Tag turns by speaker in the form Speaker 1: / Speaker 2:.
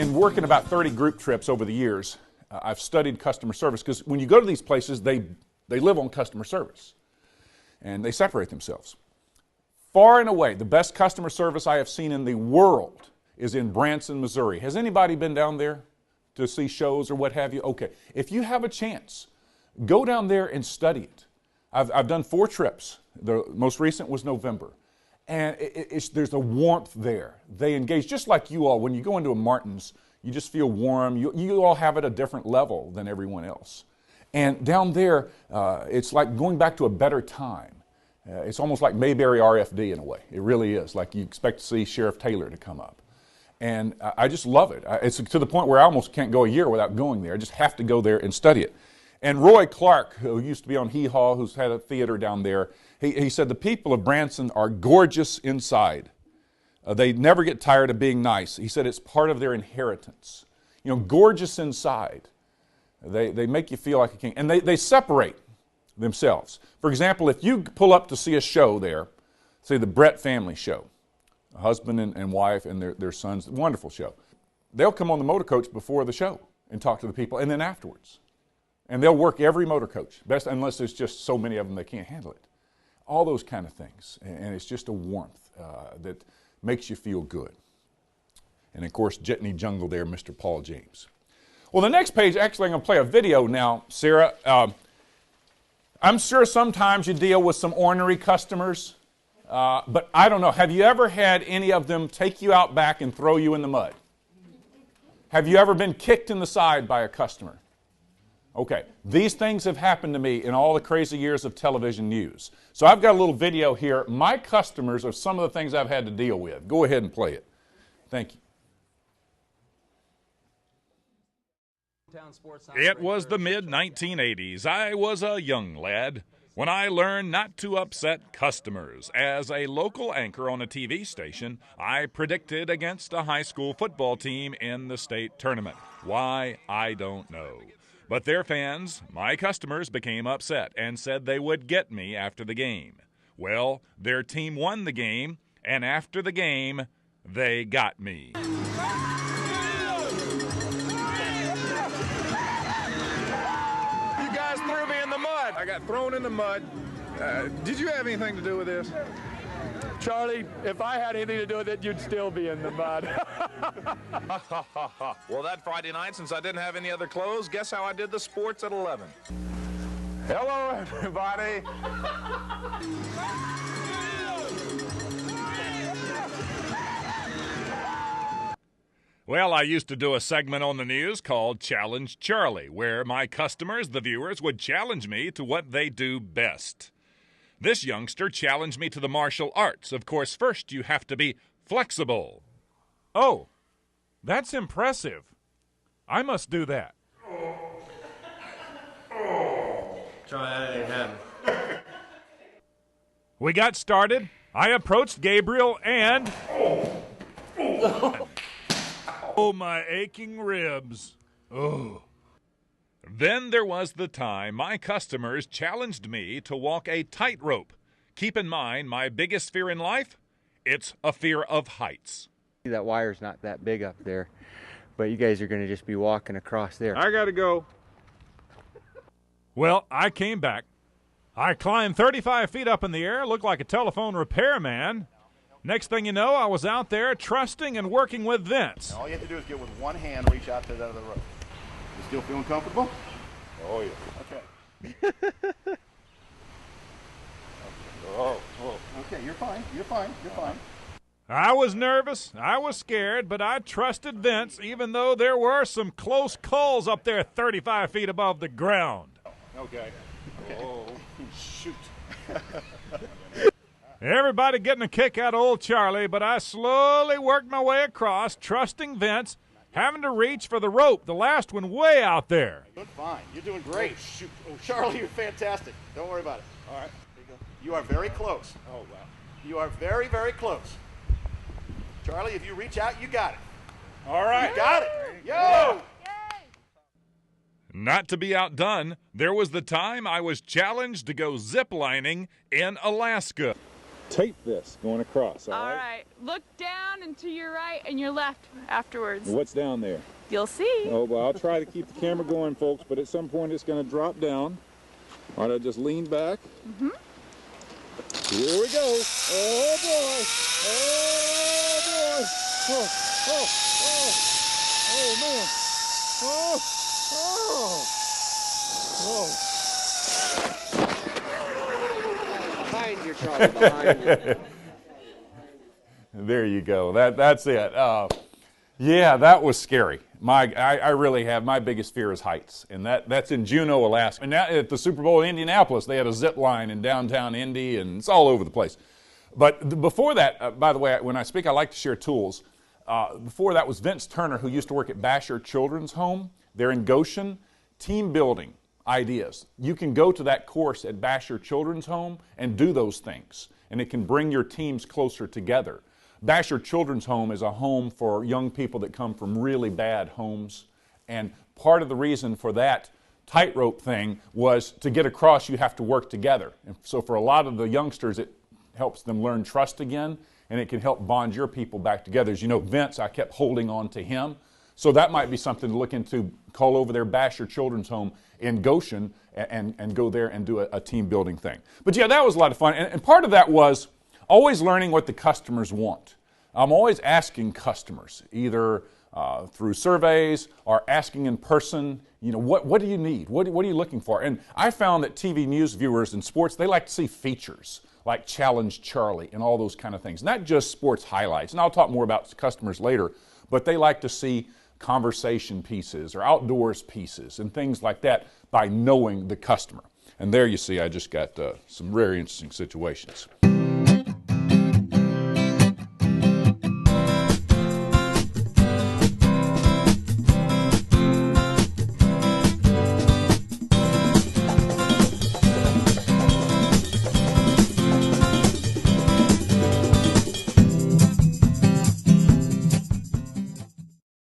Speaker 1: in working about 30 group trips over the years, I've studied customer service because when you go to these places, they live on customer service and they separate themselves. Far and away, the best customer service I have seen in the world is in Branson, Missouri. Has anybody been down there to see shows or what have you? Okay, if you have a chance, go down there and study it. I've done 4 trips. The most recent was November. And there's a warmth there. They engage, just like you all. When you go into a Martin's, you just feel warm. You all have it at a different level than everyone else. And down there, it's like going back to a better time. It's almost like Mayberry RFD in a way. It really is. Like you expect to see Sheriff Taylor to come up. And I just love it. It's to the point where I almost can't go a year without going there. I just have to go there and study it. And Roy Clark, who used to be on Hee Haw, who's had a theater down there, he said the people of Branson are gorgeous inside. They never get tired of being nice. He said it's part of their inheritance. You know, gorgeous inside. They make you feel like a king. And they separate themselves. For example, if you pull up to see a show there, say the Brett family show, a husband and wife and their sons, wonderful show. They'll come on the motor coach before the show and talk to the people, and then afterwards. And they'll work every motor coach, best unless there's just so many of them they can't handle it. All those kind of things. And it's just a warmth that makes you feel good. And of course, Jitney Jungle there, Mr. Paul James. Well, the next page, actually I'm going to play a video now, Sarah. I'm sure sometimes you deal with some ornery customers, but I don't know. Have you ever had any of them take you out back and throw you in the mud? Have you ever been kicked in the side by a customer? Okay, these things have happened to me in all the crazy years of television news. So I've got a little video here. My customers are some of the things I've had to deal with. Go ahead and play it. Thank you.
Speaker 2: It was the mid-1980s. I was a young lad when I learned not to upset customers. As a local anchor on a TV station, I predicted against a high school football team in the state tournament. Why, I don't know. But their fans, my customers, became upset and said they would get me after the game. Well, their team won the game, and after the game, they got me.
Speaker 3: You guys threw me in the mud. I got thrown in the mud. Did you have anything to do with this?
Speaker 4: Charlie, if I had anything to do with it, you'd still be in the mud.
Speaker 3: Well, that Friday night, since I didn't have any other clothes, guess how I did the sports at 11?
Speaker 4: Hello, everybody.
Speaker 2: Well, I used to do a segment on the news called Challenge Charlie, where my customers, the viewers, would challenge me to what they do best. This youngster challenged me to the martial arts. Of course, first you have to be flexible.
Speaker 5: Oh, that's impressive. I must do that.
Speaker 6: Try that again.
Speaker 5: We got started. I approached Gabriel and... Oh, my aching ribs. Oh.
Speaker 2: Then there was the time my customers challenged me to walk a tightrope. Keep in mind, my biggest fear in life, it's a fear of heights.
Speaker 6: That wire's not that big up there, but you guys are going to just be walking across there.
Speaker 4: I gotta go.
Speaker 5: Well, I came back. I climbed 35 feet up in the air, looked like a telephone repairman. Next thing you know, I was out there trusting and working with Vince.
Speaker 7: All you have to do is get with one hand, reach out to the other rope. You still feeling comfortable? Oh, yeah. Okay. Oh. Okay, you're fine. You're fine.
Speaker 5: I was nervous, I was scared, but I trusted Vince, even though there were some close calls up there 35 feet above the ground.
Speaker 7: Okay. Oh, shoot.
Speaker 5: Everybody getting a kick out of old Charlie, but I slowly worked my way across, trusting Vince, having to reach for the rope, the last one way out there.
Speaker 7: Doing fine. You're doing great. Oh, shoot. Oh, Charlie, you're fantastic. Don't worry about it. All right. There you go. You are very close. Oh, wow. You are very, very close. Charlie, if you reach out, you got it.
Speaker 5: All right.
Speaker 7: You got it. Yo!
Speaker 2: Not to be outdone, there was the time I was challenged to go ziplining in Alaska.
Speaker 3: tape this going across,
Speaker 8: All right. Look down and to your right and your left afterwards.
Speaker 3: What's down there?
Speaker 8: You'll see.
Speaker 3: Oh, well, I'll try to keep the camera going, folks, but at some point it's going to drop down. All right, I'll just lean back.
Speaker 8: Mm-hmm.
Speaker 3: Here we go. Oh, boy. Oh, boy. Oh, oh, oh. Oh, man. Oh, oh.
Speaker 6: Behind you, Charlie, behind you.
Speaker 1: There you go. That's it. Yeah, that was scary. I really have, my biggest fear is heights, and that's in Juneau, Alaska. And now at the Super Bowl in Indianapolis, they had a zip line in downtown Indy, and it's all over the place. But before that, by the way, when I speak, I like to share tools. Before that was Vince Turner, who used to work at Basher Children's Home. They're in Goshen. Team building ideas. You can go to that course at Basher Children's Home and do those things, and it can bring your teams closer together. Basher Children's Home is a home for young people that come from really bad homes, and part of the reason for that tightrope thing was to get across you have to work together. And so for a lot of the youngsters it helps them learn trust again, and it can help bond your people back together. As you know, Vince, I kept holding on to him, so that might be something to look into. Call over there Basher Children's Home in Goshen and go there and do a team building thing. But yeah, that was a lot of fun, and part of that was always learning what the customers want. I'm always asking customers, either through surveys or asking in person, you know, what do you need? What are you looking for? And I found that TV news viewers in sports, they like to see features like Challenge Charlie and all those kind of things, not just sports highlights. And I'll talk more about customers later, but they like to see conversation pieces or outdoors pieces and things like that by knowing the customer. And there you see I just got some very interesting situations.